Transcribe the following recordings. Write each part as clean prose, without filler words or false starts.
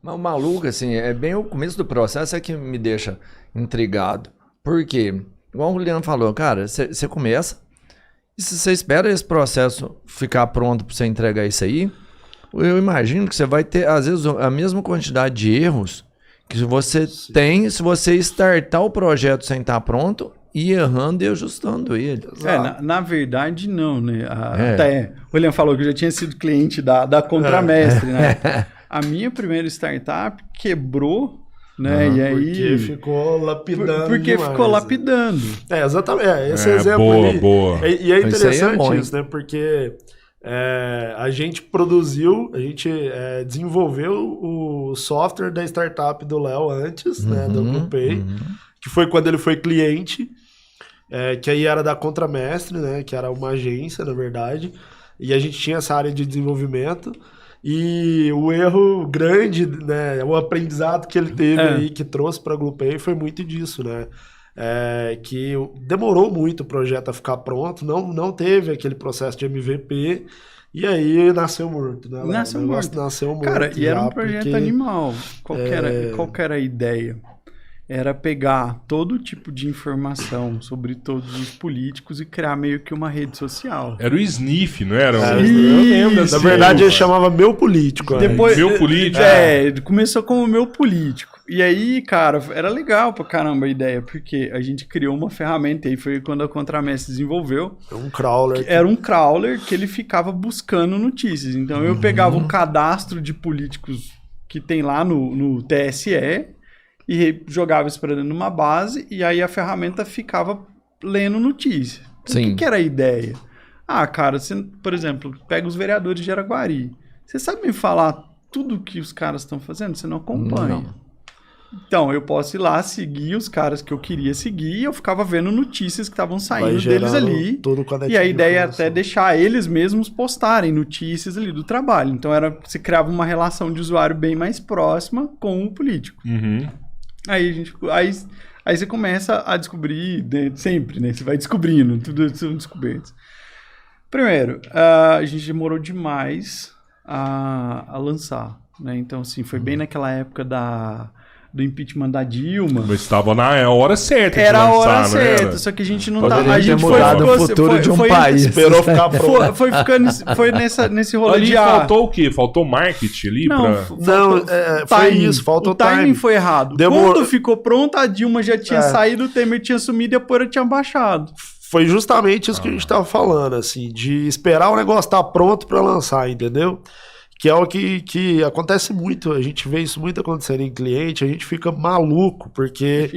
Mas o maluco, assim, é bem o começo do processo é que me deixa intrigado. Por quê? Igual o Leandro falou, cara, você começa, e se você espera esse processo ficar pronto para você entregar isso aí, eu imagino que você vai ter, às vezes, a mesma quantidade de erros que você tem se você startar o projeto sem estar pronto e errando e ajustando ele. Na verdade, não, né? Até o William falou que eu já tinha sido cliente da Contramestre, né? A minha primeira startup quebrou, né? E aí... Porque ficou lapidando Porque demais, ficou lapidando. Exatamente. Esse exemplo boa, ali. boa. E é interessante é isso, né? Porque a gente produziu, a gente desenvolveu o software da startup do Léo antes, né? Do GluPay, que foi quando ele foi cliente, que aí era da Contramestre, né? Que era uma agência, na verdade. E a gente tinha essa área de desenvolvimento. E o erro grande, né, o aprendizado que ele teve aí, que trouxe para a GluPay, foi muito disso, né? Que demorou muito o projeto a ficar pronto, não teve aquele processo de MVP, e aí nasceu morto, né? Nasceu morto. Cara, e era um projeto animal. Qual que era a ideia? Era pegar todo tipo de informação sobre todos os políticos e criar meio que uma rede social. Era o Sniff, não era? Eu lembro. Na verdade, ele chamava Meu Político. Depois, Meu Político. Começou como Meu Político. E aí, cara, era legal pra caramba a ideia, porque a gente criou uma ferramenta, e aí foi quando a Contramestre desenvolveu. Um crawler. Era um crawler que ele ficava buscando notícias. Então eu pegava um cadastro de políticos que tem lá no TSE, e jogava isso para dentro de uma base, e aí a ferramenta ficava lendo notícia. Sim. O que era a ideia? Cara, você, por exemplo, pega os vereadores de Araguari. Você sabe me falar tudo que os caras estão fazendo? Você não acompanha. Não. Então, eu posso ir lá seguir os caras que eu queria seguir, e eu ficava vendo notícias que estavam saindo deles ali. E a ideia é até deixar eles mesmos postarem notícias ali do trabalho. Então, você criava uma relação de usuário bem mais próxima com o político. Aí você começa a descobrir, né, sempre, né? Você vai descobrindo, tudo são descobertas. Primeiro, a gente demorou demais a lançar, né? Então, assim, foi bem naquela época do impeachment da Dilma. Mas estava na hora certa. Era a hora certa, só que a gente não tava. A gente o futuro de um país. Esperou ficar pronto. Foi nesse rolê ali de faltou o quê? Faltou marketing ali? Foi isso, faltou o timing. Foi errado. Quando ficou pronto, a Dilma já tinha saído, o Temer tinha sumido e a poeira tinha baixado. Foi justamente isso que a gente tava falando, assim, de esperar o negócio estar pronto para lançar, entendeu? Que é o que acontece muito, a gente vê isso muito acontecendo em cliente, a gente fica maluco, porque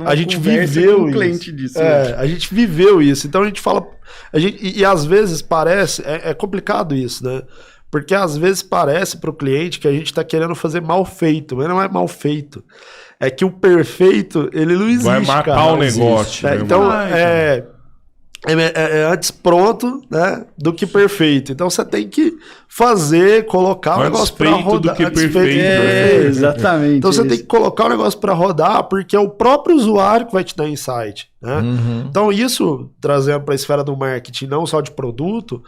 a gente viveu com cliente disso. A gente viveu isso, então a gente fala, e às vezes parece, é complicado isso, né? Porque às vezes parece para o cliente que a gente está querendo fazer mal feito, mas não é mal feito. É que o perfeito, ele não existe, vai matar cara, o negócio. Então, antes pronto, né, do que perfeito. Então você tem que colocar o negócio para rodar. Do que perfeito. Exatamente. Então você tem que colocar o negócio para rodar, porque é o próprio usuário que vai te dar insight, né? Então isso, trazendo para a esfera do marketing, não só de produto,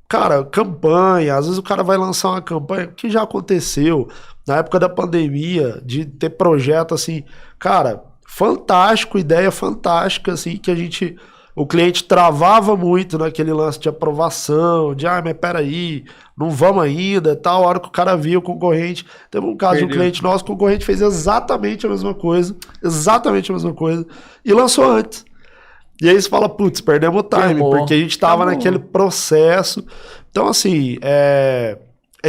cara, campanha, às vezes o cara vai lançar uma campanha, que já aconteceu na época da pandemia, de ter projeto assim, cara, fantástico, ideia fantástica, assim, que o cliente travava muito naquele lance de aprovação, de, mas peraí, não vamos ainda, tal, a hora que o cara via o concorrente, teve um caso de um cliente nosso, o concorrente fez exatamente a mesma coisa, e lançou antes. E aí você fala, putz, perdemos o timing, porque a gente tava naquele processo. Então, assim, é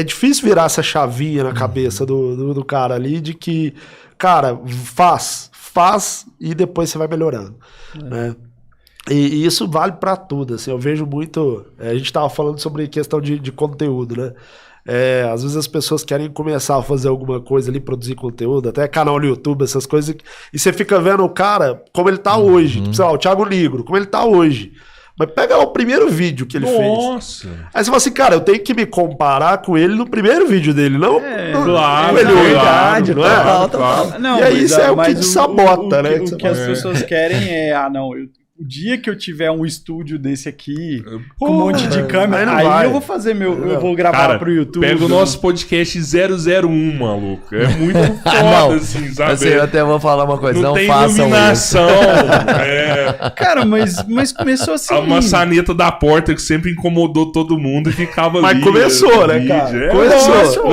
difícil virar essa chavinha na cabeça do cara ali, de que, cara, faz e depois você vai melhorando, né? E isso vale para tudo, assim, eu vejo muito, a gente tava falando sobre questão de conteúdo, né? Às vezes as pessoas querem começar a fazer alguma coisa ali, produzir conteúdo, até canal no YouTube, essas coisas, e você fica vendo o cara como ele tá hoje, tipo, sei lá, o Thiago Nigro, como ele tá hoje. Mas pega lá o primeiro vídeo que ele fez. Nossa! Aí você fala assim, cara, eu tenho que me comparar com ele no primeiro vídeo dele, não claro, verdade, não é? Não, e aí isso é o que te sabota, né? O que as pessoas querem O dia que eu tiver um estúdio desse aqui, com um monte de câmera, aí eu vou fazer eu vou gravar pro YouTube. Pega o nosso podcast 001, maluco. É muito foda, assim, sabe? Assim, eu até vou falar uma coisa, não tem façam iluminação. Cara, mas começou assim. A maçaneta da porta que sempre incomodou todo mundo e ficava ali. Mas começou, né, cara? Começou.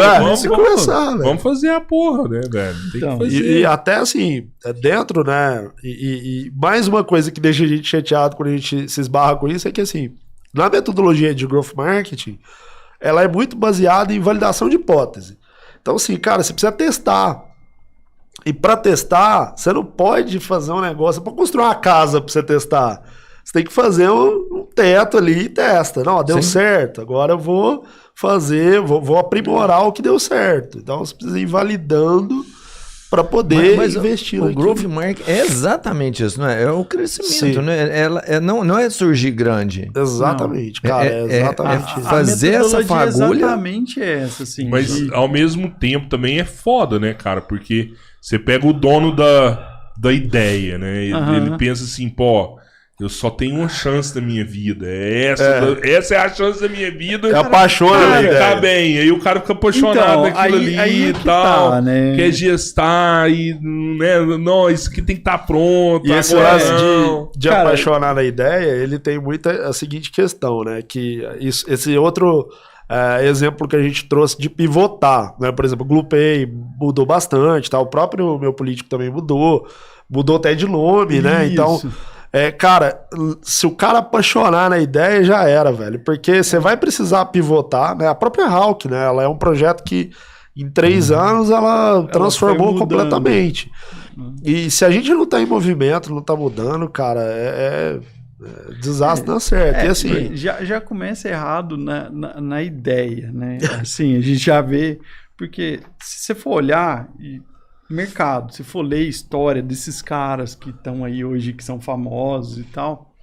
Vamos fazer a porra, né, velho? Tem que fazer. E até assim, dentro, né, e mais uma coisa que deixa a gente chateado quando a gente se esbarra com isso é que, assim, na metodologia de growth marketing, ela é muito baseada em validação de hipótese. Então, assim, cara, você precisa testar. E para testar, você não pode fazer um negócio, para construir uma casa para você testar. Você tem que fazer um teto ali e testa. Não, deu certo, agora eu vou fazer, vou aprimorar o que deu certo. Então, você precisa ir validando para poder investir. O growth marketing é exatamente isso, não é? É o crescimento, né? Não é surgir grande. Exatamente, cara. É exatamente isso. Fazer essa fagulha. Exatamente essa, assim. Mas ao mesmo tempo também é foda, né, cara? Porque você pega o dono da ideia, né? Ele pensa assim, pô, eu só tenho uma chance na minha vida. Essa é a chance da minha vida. É apaixona, né? Tá bem. Aí o cara fica apaixonado naquilo ali e tal. Tá, né? Quer gestar e, né? Não, isso aqui tem que estar pronto. E esse lance de apaixonar na ideia, ele tem muita a seguinte questão, né? Que esse outro exemplo que a gente trouxe de pivotar, né? Por exemplo, o GluPay mudou bastante, tá? O próprio Meu Político também mudou até de nome, né? Então, cara, se o cara apaixonar na ideia, já era, velho. Porque você vai precisar pivotar, né? A própria Hawk, né? Ela é um projeto que em 3 anos ela transformou completamente. E se a gente não tá em movimento, não tá mudando, cara, desastre na certa. E assim, já começa errado na ideia, né? Assim, a gente já vê, porque se você for olhar mercado, se for ler história desses caras que estão aí hoje, que são famosos e tal,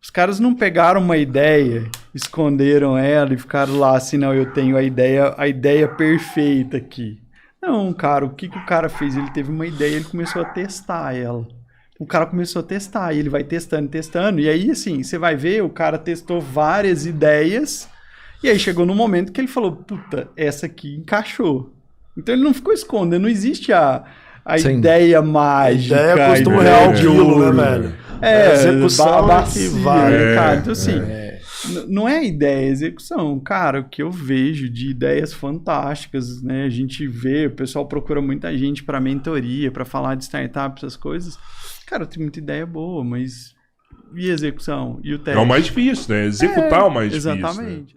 os caras não pegaram uma ideia, esconderam ela e ficaram lá assim, não, eu tenho a ideia perfeita aqui. Não, cara, o que o cara fez? Ele teve uma ideia, ele começou a testar ela. O cara começou a testar, e ele vai testando, e aí, assim, você vai ver, o cara testou várias ideias, e aí chegou no momento que ele falou, puta, essa aqui encaixou. Então ele não ficou escondendo, não existe a ideia mágica. A ideia custa R$1 de ouro, né, velho? Execução que vale, cara. Então, assim, não é ideia, é execução. Cara, o que eu vejo de ideias fantásticas, né? A gente vê, o pessoal procura muita gente para mentoria, para falar de startup, essas coisas. Cara, tem muita ideia boa, mas e execução? E o teste? É o mais difícil, né? Executar é o mais difícil. Exatamente. Né?